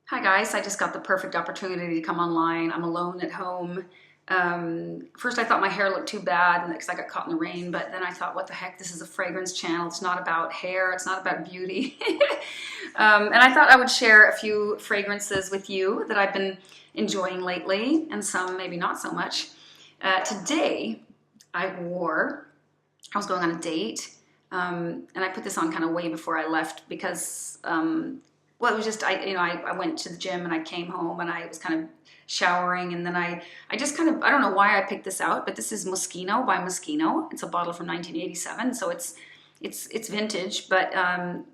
Hi guys, I just got the perfect opportunity to come online. I'm alone at home. First I thought my hair looked too bad because I got caught in the rain, but then I thought, what the heck, this is a fragrance channel. It's not about hair, it's not about beauty. And I thought I would share a few fragrances with you that I've been enjoying lately, and some maybe not so much. Today I was going on a date, and I put this on kind of way before I left because well, it was just, I went to the gym and I came home and I was kind of showering, and then I just kind of, I don't know why I picked this out, but this is Moschino by Moschino. It's a bottle from 1987, so it's vintage, but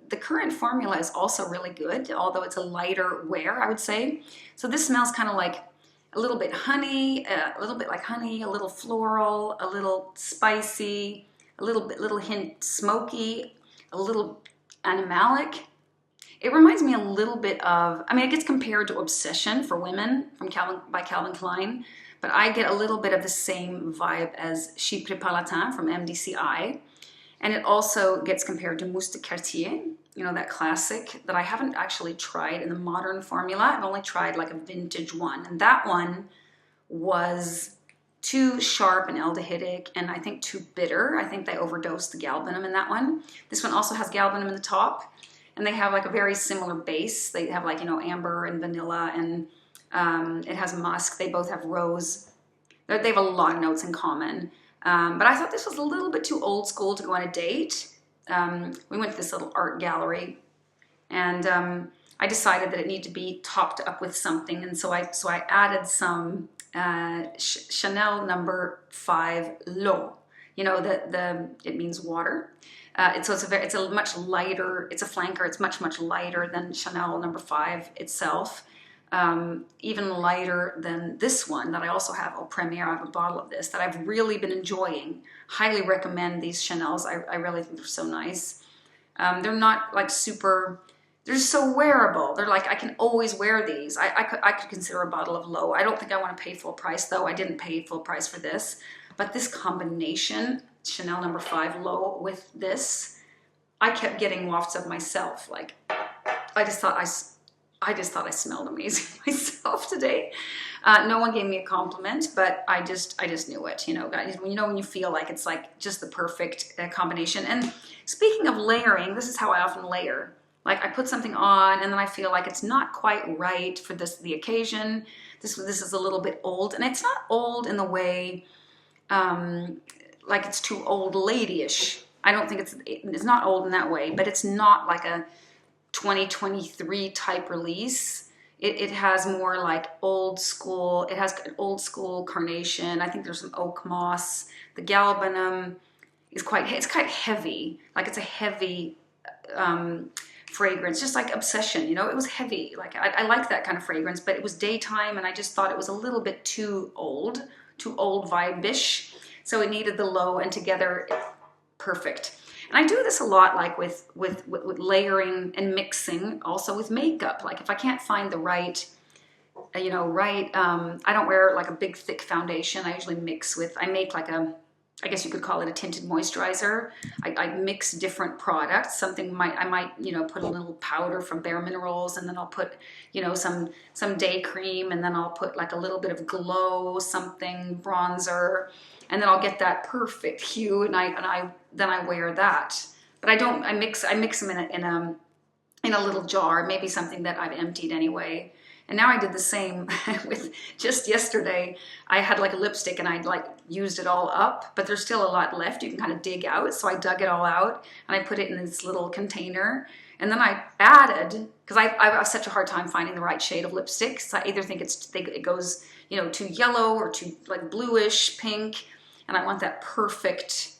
the current formula is also really good, although it's a lighter wear, I would say. So this smells kind of like a little bit honey, a little bit like honey, a little floral, a little spicy, little hint smoky, a little animalic. It reminds me a little bit of, I mean, it gets compared to Obsession for Women by Calvin Klein, but I get a little bit of the same vibe as Chypre Palatin from MDCI. And it also gets compared to Mousse de Cartier, you know, that classic that I haven't actually tried in the modern formula. I've only tried like a vintage one. And that one was too sharp and aldehydic, and I think too bitter. I think they overdosed the galbanum in that one. This one also has galbanum in the top. And they have like a very similar base. They have like, you know, amber and vanilla, and it has musk. They both have rose. They have a lot of notes in common. But I thought this was a little bit too old school to go on a date. We went to this little art gallery, and I decided that it needed to be topped up with something. And so I added some Chanel number 5 L'eau. You know, it means water. So it's a much lighter, it's a flanker, it's much lighter than Chanel number 5 itself. Even lighter than this one that I also have, Eau Premiere. I have a bottle of this that I've really been enjoying. Highly recommend these Chanels. I really think they're so nice. They're not like super, they're just so wearable. They're like, I can always wear these. I could consider a bottle of L'eau. I don't think I want to pay full price though. I didn't pay full price for this, but this combination, Chanel number 5 L'eau with this, I kept getting wafts of myself. Like, I just thought I smelled amazing myself today. No one gave me a compliment, but I just knew it. You know, guys, when you feel like it's like just the perfect combination. And speaking of layering, this is how I often layer. Like, I put something on and then I feel like it's not quite right for the occasion. This is a little bit old, and it's not old in the way like it's too old ladyish. I don't think it's not old in that way, but it's not like a 2023 type release. It has more like old school. It has an old school carnation. I think there's some oak moss. The galbanum is quite heavy. Like, it's a heavy fragrance, just like Obsession. You know, it was heavy. Like, I like that kind of fragrance, but it was daytime, and I just thought it was a little bit too old vibe-ish. So it needed the L'eau, and together, perfect. And I do this a lot, like with layering and mixing, also with makeup. Like, if I can't find the right, I don't wear like a big thick foundation. I usually I make like I guess you could call it a tinted moisturizer. I mix different products. I might, put a little powder from Bare Minerals, and then I'll put, some day cream, and then I'll put like a little bit of glow, something bronzer, and then I'll get that perfect hue, and then I wear that. But I mix them in a little jar, maybe something that I've emptied anyway. And now I did the same with just yesterday. I had like a lipstick and I'd like used it all up, but there's still a lot left you can kind of dig out. So I dug it all out and I put it in this little container. And then I added, because I have such a hard time finding the right shade of lipstick. So I either think it goes, too yellow or too like bluish, pink. And I want that perfect,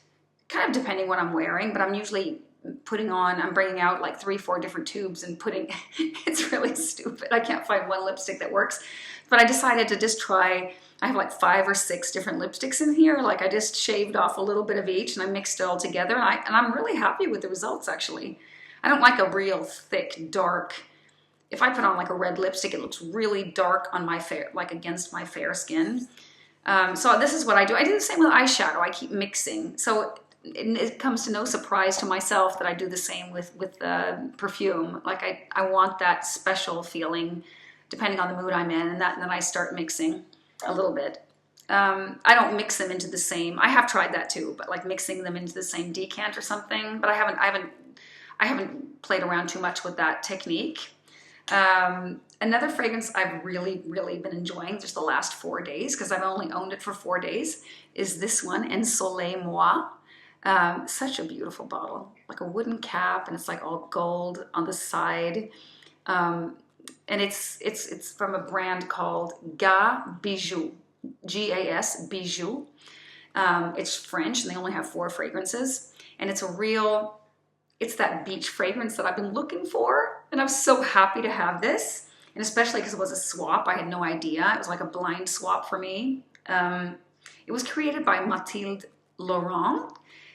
kind of depending what I'm wearing, but I'm usually I'm bringing out like 3-4 different tubes and it's really stupid. I can't find one lipstick that works, but I decided to just try. I have like 5 or 6 different lipsticks in here. Like, I just shaved off a little bit of each and I mixed it all together, and I'm really happy with the results, actually. I don't like a real thick, dark. If I put on like a red lipstick, it looks really dark on my against my fair skin. So this is what I do. I do the same with eyeshadow. I keep mixing. So it comes to no surprise to myself that I do the same with perfume. Like I want that special feeling depending on the mood I'm in, and then I start mixing a little bit. I don't mix them into the same. I have tried that too, but like mixing them into the same decant or something. But I haven't played around too much with that technique. Another fragrance I've really been enjoying just the last 4 days, because I've only owned it for 4 days, is this one, Ensoleille Moi. Such a beautiful bottle, like a wooden cap, and it's like all gold on the side. And it's from a brand called Bijoux, Gas Bijoux. It's French, and they only have 4 fragrances, and it's that beach fragrance that I've been looking for, and I'm so happy to have this, and especially because it was a swap. I had no idea. It was like a blind swap for me. It was created by Mathilde Laurent,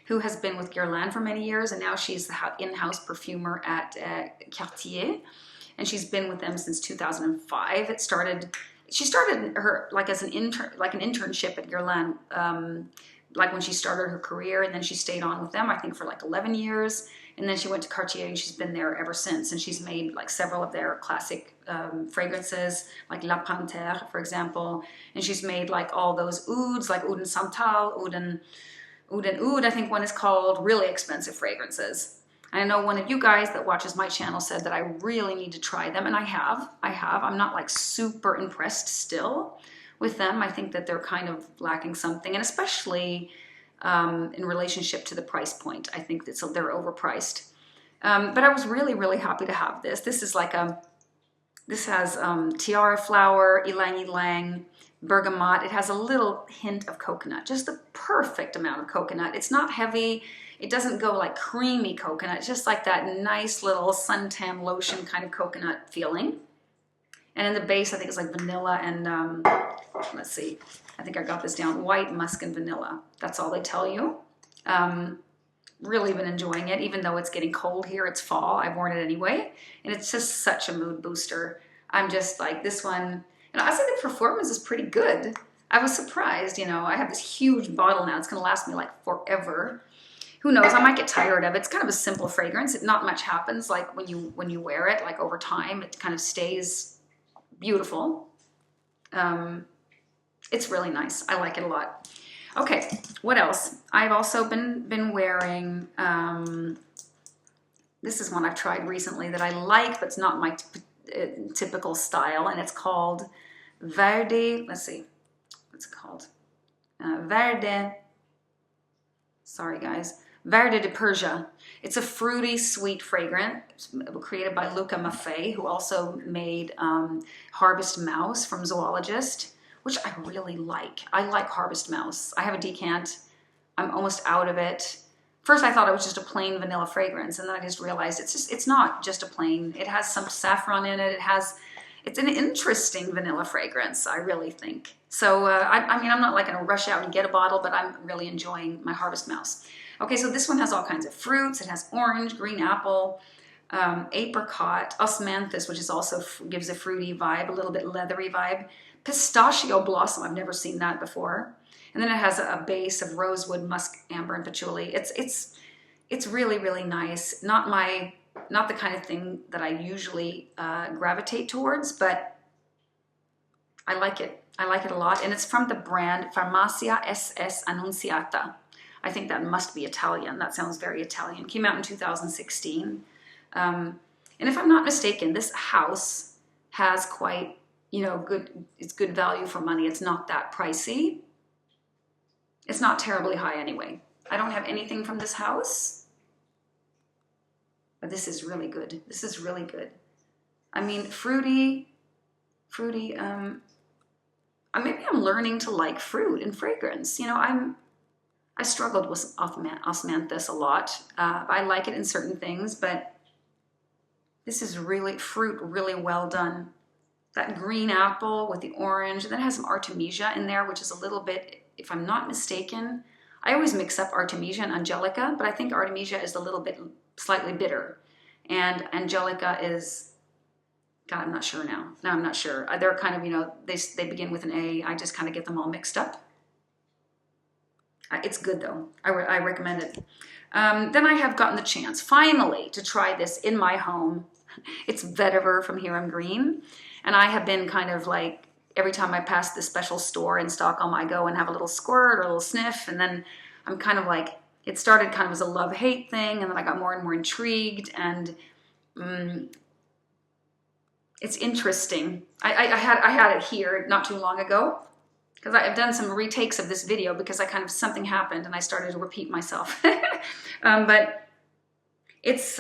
who has been with Guerlain for many years, and now she's the in-house perfumer at Cartier, and she's been with them since 2005. She started her as an internship at Guerlain, like when she started her career, and then she stayed on with them, I think, for like 11 years. And then she went to Cartier, and she's been there ever since. And she's made like several of their classic fragrances, like La Panthère, for example. And she's made like all those ouds, like Oud and Santal, Oud and Oud, I think one is called, really expensive fragrances. I know one of you guys that watches my channel said that I really need to try them, and I have. I'm not like super impressed still with them. I think that they're kind of lacking something, and especially in relationship to the price point. I think that they're overpriced. But I was really happy to have this. This is like this has tiara flower, ylang ylang, bergamot. It has a little hint of coconut, just the perfect amount of coconut. It's not heavy. It doesn't go like creamy coconut. It's just like that nice little suntan lotion kind of coconut feeling. And in the base, I think it's like vanilla and, let's see, I think I got this down, white musk and vanilla. That's all they tell you. Really been enjoying it, even though it's getting cold here. It's fall. I've worn it anyway. And it's just such a mood booster. I'm just like, this one, and I think the performance is pretty good. I was surprised, you know. I have this huge bottle now. It's going to last me like forever. Who knows? I might get tired of it. It's kind of a simple fragrance. Not much happens like when you wear it. Like over time, it kind of stays beautiful. It's really nice. I like it a lot. Okay, what else? I've also been wearing. This is one I've tried recently that I like, but it's not my typical style, and it's called Verde. Let's see, what's it called? Verde. Sorry, guys. Verde de Persia. It's a fruity, sweet fragrance created by Luca Maffei, who also made Harvest Mouse from Zoologist, which I really like. I like Harvest Mouse. I have a decant. I'm almost out of it. First, I thought it was just a plain vanilla fragrance, and then I just realized it's not just a plain. It has some saffron in it. It's an interesting vanilla fragrance, I really think. So, I mean, I'm not like going to rush out and get a bottle, but I'm really enjoying my Harvest Mouse. Okay, so this one has all kinds of fruits. It has orange, green apple, apricot, osmanthus, which is also gives a fruity vibe, a little bit leathery vibe. Pistachio blossom, I've never seen that before. And then it has a base of rosewood, musk, amber, and patchouli. It's really nice. Not the kind of thing that I usually gravitate towards, but I like it. I like it a lot. And it's from the brand Farmacia SS Annunziata. I think that must be Italian. That sounds very Italian. Came out in 2016. And if I'm not mistaken, this house has quite, it's good value for money. It's not that pricey. It's not terribly high anyway. I don't have anything from this house, but this is really good. This is really good. I mean, fruity, maybe I'm learning to like fruit and fragrance. I struggled with osmanthus a lot. I like it in certain things, but this is really fruit, really well done. That green apple with the orange, and then it has some artemisia in there, which is a little bit, if I'm not mistaken, I always mix up artemisia and angelica, but I think artemisia is a little bit slightly bitter, and angelica is, God, I'm not sure now. No, I'm not sure. They're kind of, they begin with an A. I just kind of get them all mixed up. It's good though. I recommend it. Then I have gotten the chance finally to try this in my home. It's Vetiver from Hiram Green. And I have been kind of like, every time I pass this special store in Stockholm, I go and have a little squirt or a little sniff. And then I'm kind of like, it started kind of as a love-hate thing. And then I got more and more intrigued. And it's interesting. I had it here not too long ago, because I've done some retakes of this video because I kind of, something happened and I started to repeat myself. But it's,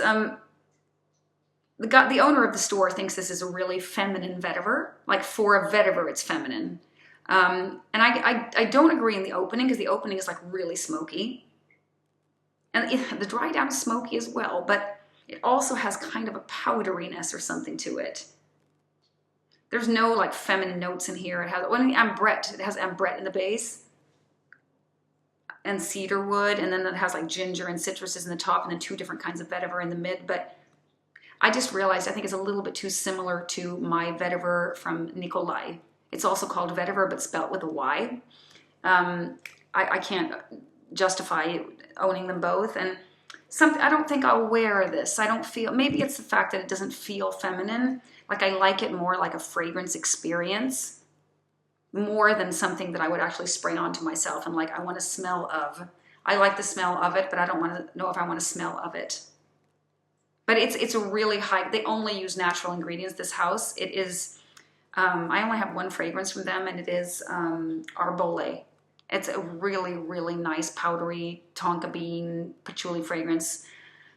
the owner of the store thinks this is a really feminine vetiver. Like for a vetiver, it's feminine. And I don't agree in the opening, because the opening is like really smoky. And the dry down is smoky as well, but it also has kind of a powderiness or something to it. There's no like feminine notes in here. It has ambrette. It has ambrette in the base and cedar wood, and then it has like ginger and citruses in the top, and then 2 different kinds of vetiver in the mid. But I just realized I think it's a little bit too similar to my vetiver from Nicolai. It's also called vetiver, but spelt with a Y. I can't justify owning them both, and I don't think I'll wear this. I don't feel, maybe it's the fact that it doesn't feel feminine. Like I like it more like a fragrance experience, more than something that I would actually spray onto myself and like I want to smell of. I like the smell of it, but I don't want to know if I want to smell of it. But it's a really high, they only use natural ingredients, this house. It is, I only have 1 fragrance from them, and it is Arbolé. It's a really, really nice powdery tonka bean patchouli fragrance.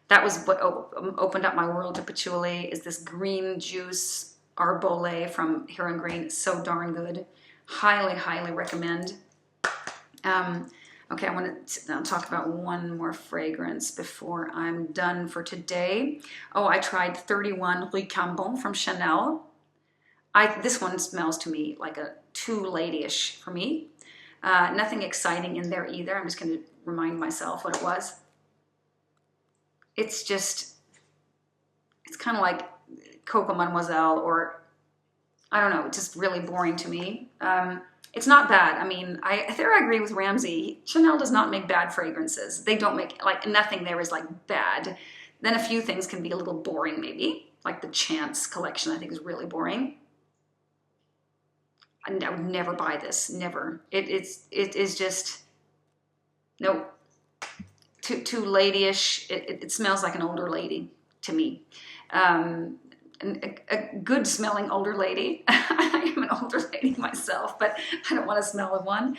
That was what opened up my world to patchouli, is this green juice Arbolé from Hiram Green. It's so darn good. Highly, highly recommend. Okay, I want to talk about 1 more fragrance before I'm done for today. Oh, I tried 31 Rue Cambon from Chanel. This one smells to me like a too ladyish for me. Nothing exciting in there either. I'm just going to remind myself what it was. It's just, it's kind of like Coco Mademoiselle, or I don't know, it's just really boring to me. It's not bad. I mean, I agree with Ramsey. Chanel does not make bad fragrances. They don't make, like, nothing there is like bad. Then a few things can be a little boring maybe, like the Chance collection I think is really boring. I would never buy this, never. It is just, nope. Too ladyish. It smells like an older lady to me. A good smelling older lady. I am an older lady myself, but I don't want to smell of one.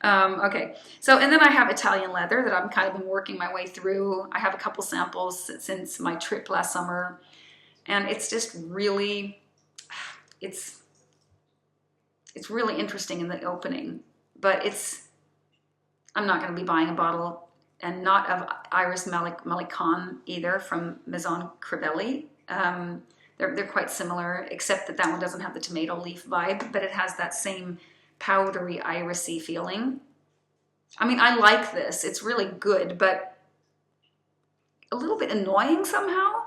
Okay, so, and then I have Italian leather that I've kind of been working my way through. I have a couple samples since my trip last summer, and it's just really, it's really interesting in the opening, but I'm not going to be buying a bottle, and not of Iris Malikhan either, from Maison Crivelli. They're quite similar, except that one doesn't have the tomato leaf vibe, but it has that same powdery irisy feeling. I mean, I like this. It's really good, but a little bit annoying somehow.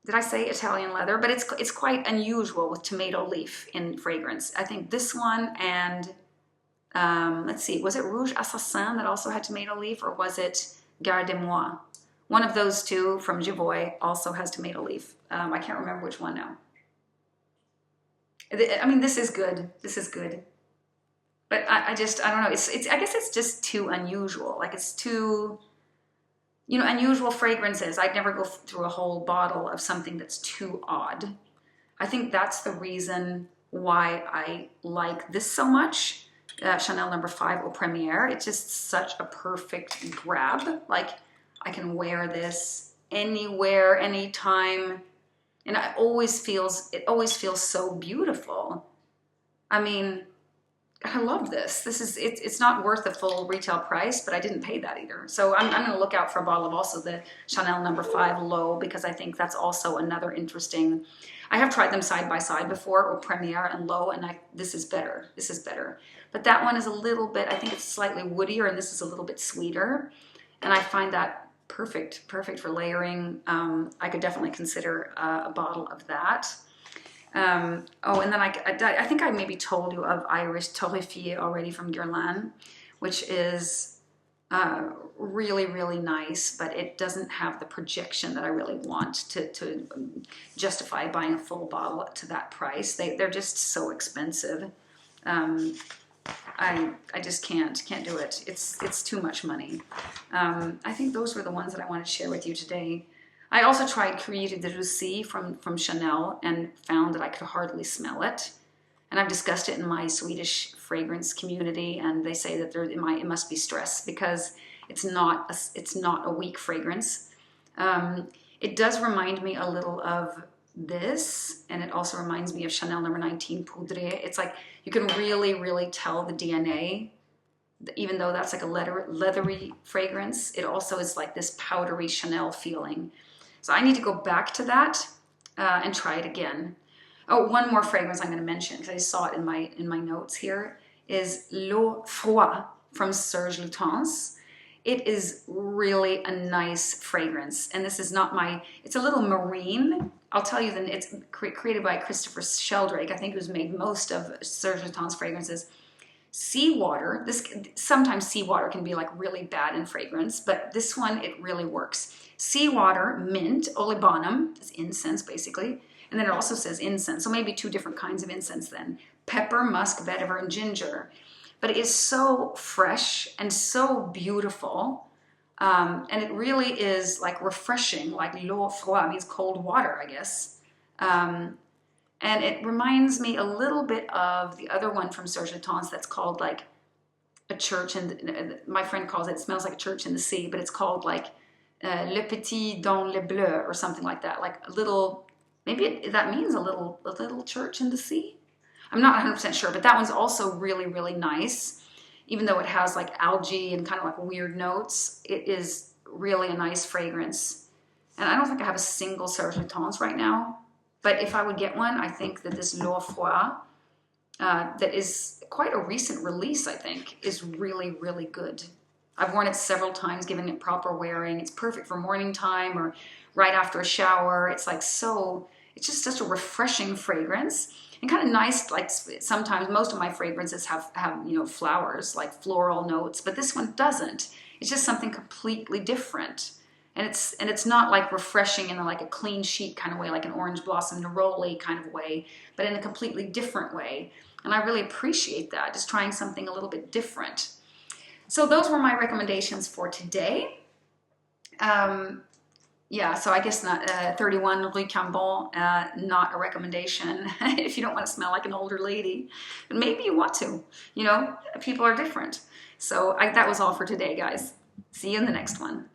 Did I say Italian leather? But it's quite unusual with tomato leaf in fragrance. I think this one and let's see, was it Rouge Assassin that also had tomato leaf, or was it Gardez Moi? One of those 2 from Givoy also has tomato leaf. I can't remember which one now. I mean, this is good. This is good. But I don't know. I guess it's just too unusual. Like, it's too, unusual fragrances. I'd never go through a whole bottle of something that's too odd. I think that's the reason why I like this so much. Chanel No. 5 Eau Premiere. It's just such a perfect grab. Like, I can wear this anywhere, anytime, and it always feels so beautiful. I mean, I love this. It's not worth the full retail price, but I didn't pay that either. So I'm going to look out for a bottle of also the Chanel No. 5 Low, because I think that's also another interesting. I have tried them side by side before, Eau Premiere and Low, and this is better. This is better. But that one is a little bit, I think it's slightly woodier, and this is a little bit sweeter. And I find that perfect for layering. I could definitely consider a bottle of that. Oh, and then I think I maybe told you of Irish Torrefié already from Guerlain, which is really, really nice, but it doesn't have the projection that I really want to justify buying a full bottle to that price. They're just so expensive. I just can't do it. It's too much money. I think those were the ones that I wanted to share with you today. I also tried Created de Russie from Chanel and found that I could hardly smell it. And I've discussed it in my Swedish fragrance community, and they say that it must be stress because it's not a weak fragrance. It does remind me a little of this, and it also reminds me of Chanel number 19 Poudre. It's like you can really, really tell the DNA, even though that's like a leathery fragrance. It also is like this powdery Chanel feeling. So I need to go back to that and try it again. Oh, one more fragrance I'm going to mention because I saw it in my notes here is L'Eau Froide from Serge Lutens. It is really a nice fragrance, and this is not it's a little marine. I'll tell you that it's created by Christopher Sheldrake, I think, who's made most of Serge Lutens fragrances. Seawater, sometimes seawater can be like really bad in fragrance, but this one, it really works. Seawater, mint, olibanum, is incense basically, and then it also says incense, so maybe two different kinds of incense then. Pepper, musk, vetiver, and ginger. But it is so fresh and so beautiful, and it really is like refreshing, like l'eau froide means cold water, I guess. And it reminds me a little bit of the other one from Serge Lutens that's called like a church, and my friend calls it smells like a church in the sea, but it's called like Le Petit dans le Bleu or something like that, like a little, maybe that means a little church in the sea. I'm not 100% sure, but that one's also really, really nice. Even though it has like algae and kind of like weird notes, it is really a nice fragrance. And I don't think I have a single Serge Lutens right now, but if I would get one, I think that this L'Eau Froide, that is quite a recent release, I think, is really, really good. I've worn it several times, given it proper wearing. It's perfect for morning time or right after a shower. It's like it's just such a refreshing fragrance. And kind of nice, like sometimes most of my fragrances have flowers, like floral notes, but this one doesn't. It's just something completely different. And it's not like refreshing in like a clean sheet kind of way, like an orange blossom neroli kind of way, but in a completely different way. And I really appreciate that, just trying something a little bit different. So those were my recommendations for today. Yeah, so I guess not 31 Rue Cambon, not a recommendation if you don't want to smell like an older lady. But maybe you want to, people are different. So that was all for today, guys. See you in the next one.